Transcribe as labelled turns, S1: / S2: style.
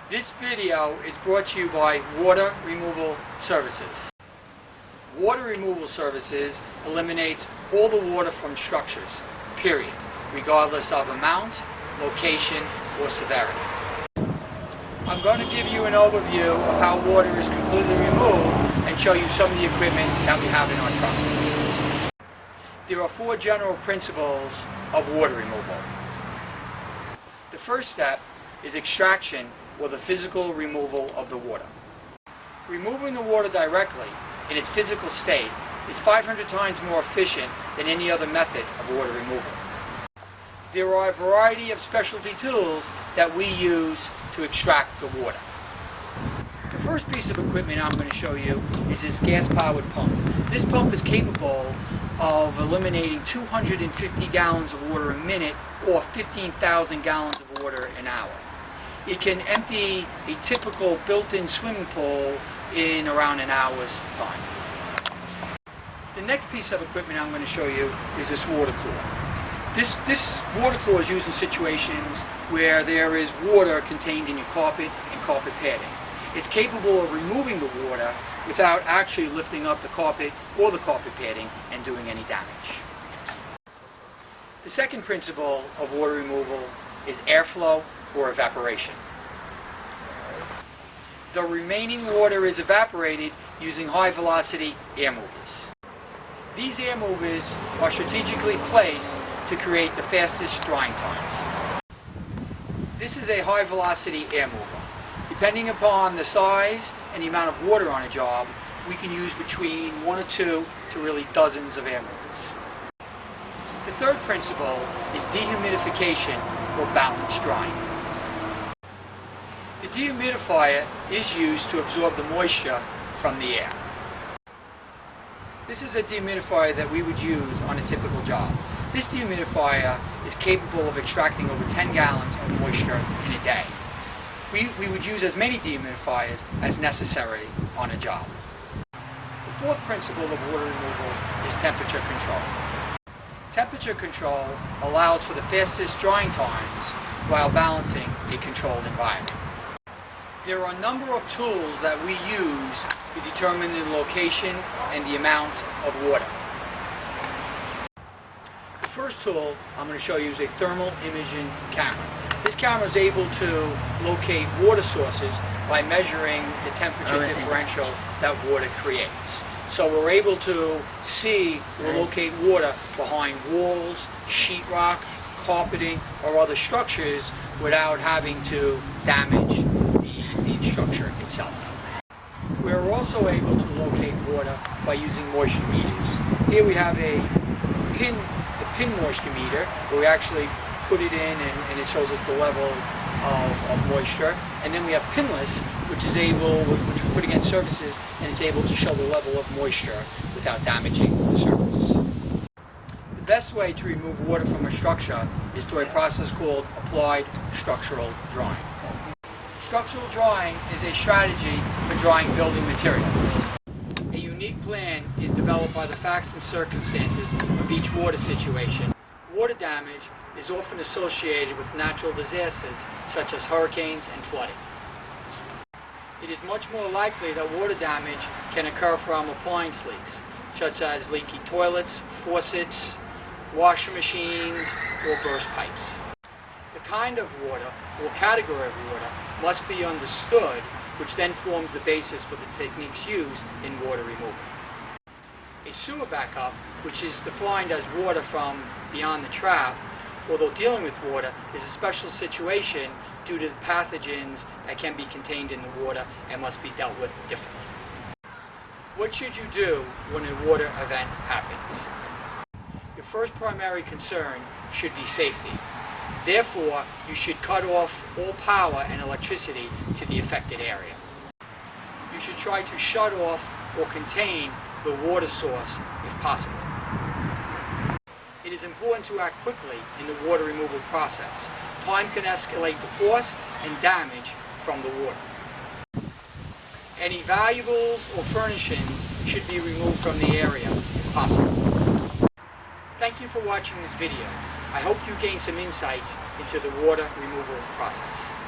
S1: This video is brought to you by Water Removal Services. Water removal services eliminates all the water from structures, period, regardless of amount, location, or severity. I'm going to give you an overview of how water is completely removed and show you some of the equipment that we have in our truck. There are 4 general principles of water removal. The first step is extraction, or the physical removal of the water. Removing the water directly in its physical state is 500 times more efficient than any other method of water removal. There are a variety of specialty tools that we use to extract the water. The first piece of equipment I'm going to show you is this gas-powered pump. This pump is capable of eliminating 250 gallons of water a minute or 15,000 gallons of water an hour. It can empty a typical built-in swimming pool in around an hour's time. The next piece of equipment I'm going to show you is this water cooler. This water cooler is used in situations where there is water contained in your carpet and carpet padding. It's capable of removing the water without actually lifting up the carpet or the carpet padding and doing any damage. The second principle of water removal is airflow or evaporation. The remaining water is evaporated using high-velocity air movers. These air movers are strategically placed to create the fastest drying times. This is a high-velocity air mover. Depending upon the size and the amount of water on a job, we can use between 1 or 2 to really dozens of air movers. The third principle is dehumidification or balanced drying. The dehumidifier is used to absorb the moisture from the air. This is a dehumidifier that we would use on a typical job. This dehumidifier is capable of extracting over 10 gallons of moisture in a day. We would use as many dehumidifiers as necessary on a job. The fourth principle of water removal is temperature control. Temperature control allows for the fastest drying times while balancing a controlled environment. There are a number of tools that we use to determine the location and the amount of water. The first tool I'm going to show you is a thermal imaging camera. This camera is able to locate water sources by measuring the temperature differential that water creates. So we're able to see or locate water behind walls, sheetrock, carpeting, or other structures without having to damage the structure itself. We're also able to locate water by using moisture meters. Here we have a pin moisture meter where we actually put it in and it shows us the level of moisture. And then we have pinless, which we put against surfaces, and it's able to show the level of moisture without damaging the surface. The best way to remove water from a structure is through a process called applied structural drying. Structural drying is a strategy for drying building materials. A unique plan is developed by the facts and circumstances of each water situation. Water damage is often associated with natural disasters such as hurricanes and flooding. It is much more likely that water damage can occur from appliance leaks, such as leaky toilets, faucets, washing machines, or burst pipes. The kind of water or category of water must be understood, which then forms the basis for the techniques used in water removal. A sewer backup, which is defined as water from beyond the trap, although dealing with water, is a special situation due to the pathogens that can be contained in the water and must be dealt with differently. What should you do when a water event happens? Your first primary concern should be safety. Therefore, you should cut off all power and electricity to the affected area. You should try to shut off or contain the water source if possible. It is important to act quickly in the water removal process. Time can escalate the cost and damage from the water. Any valuables or furnishings should be removed from the area if possible. Thank you for watching this video. I hope you gained some insights into the water removal process.